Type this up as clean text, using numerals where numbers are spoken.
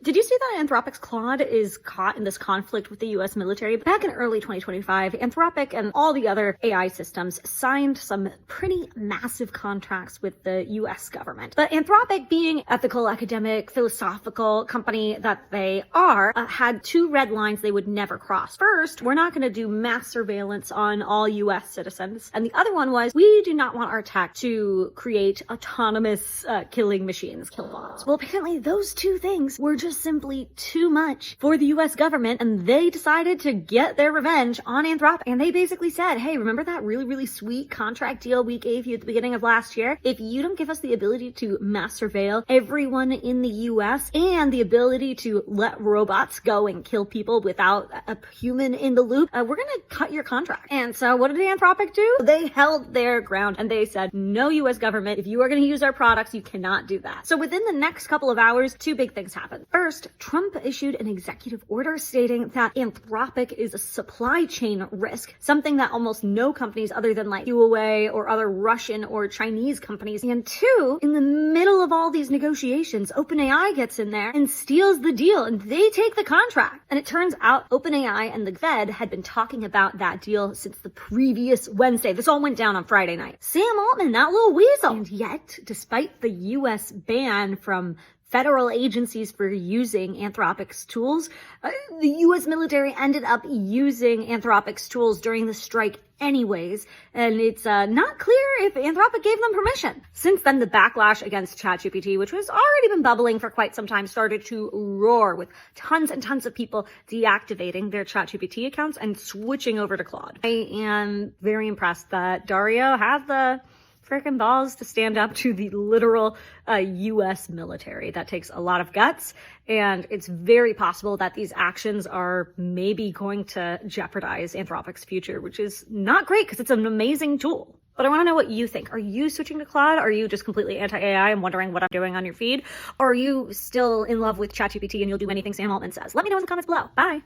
Did you see that Anthropic's Claude is caught in this conflict with the US military? Back in early 2025, Anthropic and all the other AI systems signed some pretty massive contracts with the US government. But Anthropic, being ethical, academic, philosophical company that they are, had two red lines they would never cross. First, we're not going to do mass surveillance on all US citizens. And the other one was, we do not want our tech to create autonomous killing machines, kill bots. Well, apparently those two things were just simply too much for the US government, and they decided to get their revenge on Anthropic. And they basically said, hey, remember that really sweet contract deal we gave you at the beginning of last year? If you don't give us the ability to mass surveil everyone in the US and the ability to let robots go and kill people without a human in the loop, we're gonna cut your contract. And so what did Anthropic do? They held their ground and they said, no, US government, if you are gonna use our products, you cannot do that. So within the next couple of hours, two big things happened. First, Trump issued an executive order stating that Anthropic is a supply chain risk, something that almost no companies other than like Huawei or other Russian or Chinese companies. And two, in the middle of all these negotiations, OpenAI gets in there and steals the deal and they take the contract. And it turns out OpenAI and the Fed had been talking about that deal since the previous Wednesday. This all went down on Friday night. Sam Altman, that little weasel. And yet, despite the US ban from federal agencies for using Anthropic's tools, the US military ended up using Anthropic's tools during the strike anyways, and it's not clear if Anthropic gave them permission. Since then, the backlash against ChatGPT, which was already been bubbling for quite some time, started to roar, with tons and tons of people deactivating their ChatGPT accounts and switching over to Claude. I am very impressed that Dario has the freaking balls to stand up to the literal US military. That takes a lot of guts, and it's very possible that these actions are maybe going to jeopardize Anthropic's future, which is not great because it's an amazing tool. But I want to know what you think. Are you switching to Claude? Are you just completely anti-AI and wondering what I'm doing on your feed? Or are you still in love with ChatGPT and you'll do anything Sam Altman says? Let me know in the comments below. Bye.